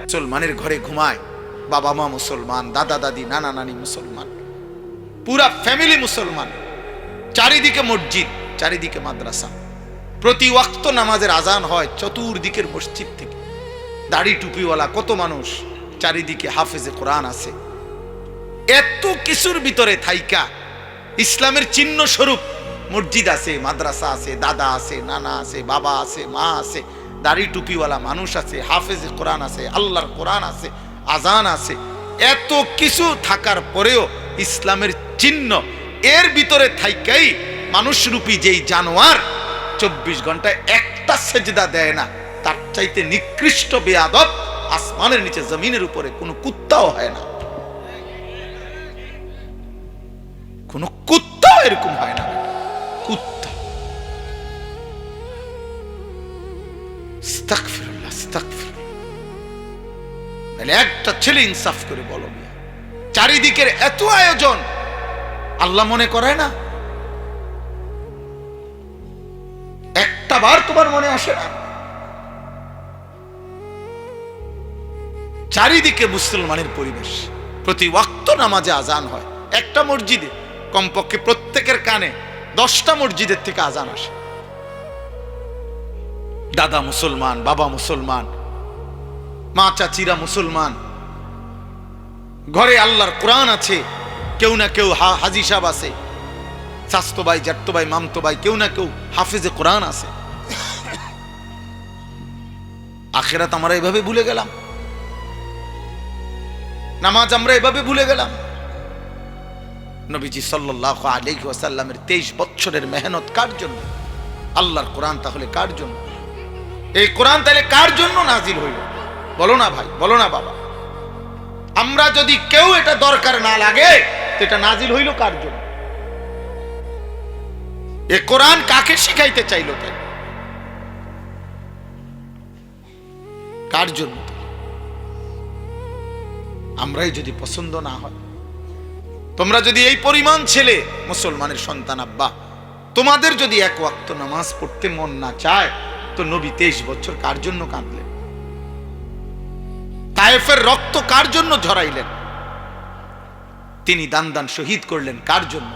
মুসলমানের ঘরে ঘুমায়, বাবা মা মুসলমান, দাদা দাদি, নানা নানি মুসলমান, পুরা ফ্যামিলি মুসলমান, চারিদিকে মসজিদ, চারিদিকে মাদ্রাসা, প্রতি ওয়াক্ত নামাজের আজান হয় চতুর্দিকের মসজিদ থেকে। দাড়ি টুপিওয়ালা কত মানুষ, চারিদিকে হাফেজে কোরআন আছে। এত কিছুর ভিতরে থাইকা ইসলামের চিহ্ন স্বরূপ মসজিদ আছে, মাদ্রাসা আছে, দাদা আছে, নানা আছে, বাবা আছে, মা আছে, দাড়ি টুপিওয়ালা মানুষ আছে, হাফেজে কোরআন আছে, আল্লাহর কোরআন আছে, আজান আছে, এত কিছু থাকার পরেও ইসলামের চিহ্ন এর ভিতরে থাইকাই মানুষরূপী যেই জানোয়ার 24 ঘন্টায় একটা সেজদা দেয় না, তার চাইতে নিকৃষ্ট বেয়াদব আসমানের নিচে জমিনের উপরে কোনো কুত্তাও হয় না, কোনো কুত্তাও এরকম হয় না। কুত্তা, আস্তাগফিরুল্লাহ, আস্তাগফিরুল্লাহ। তাহলে একটা ছেলে ইনসাফ করে বলো, চারিদিকের এত আয়োজন আল্লাহ মনে করে না? একটা বার তোমার মনে আসে না? চারিদিকে মুসলমানের পরিবেশ, প্রতি ওয়াক্ত নামাজে আজান হয়, একটা মসজিদে কমপক্ষে প্রত্যেকের কানে 10টা মসজিদের থেকে আজান আসে। দাদা মুসলমান, বাবা মুসলমান, মা চাচিরা মুসলমান, ঘরে আল্লাহর কোরআন আছে, কেউ না কেউ হাজি সাহেব আছে, চাচতো ভাই, জ্যাঠতো ভাই, মামতো ভাই, কেউ না কেউ হাফেজে কোরআন আছে। আখিরাত আমরা এভাবে ভুলে গেলাম, নামাজ আমরা এভাবে ভুলে গেলাম। নবীজি সাল্লাল্লাহু আলাইহি ওয়াসাল্লামের 23 বছরের মেহনত কার জন্য? আল্লাহর কোরআন তাহলে কার জন্য? এই কোরআন তাহলে কার জন্য নাজিল হইল? বলো না ভাই, বলো না বাবা। আমরা যদি কেউ এটা দরকার না লাগে, তো এটা নাজিল হইল কার জন্য? এ কোরআন কাকে শিখাইতে চাইলো? তাই কার জন্য? আমরাই যদি পছন্দ না হয়, তোমরা যদি এই পরিমাণ ছেলে মুসলমানের সন্তান আব্বা, তোমাদের যদি এক ওয়াক্ত নামাজ পড়তে মন না চায়, তো নবী 23 বছর কার জন্য কাঁদলেন? তায়েফের রক্ত কার জন্য ঝরাইলেন? তিনি দান দান শহীদ করলেন কার জন্য?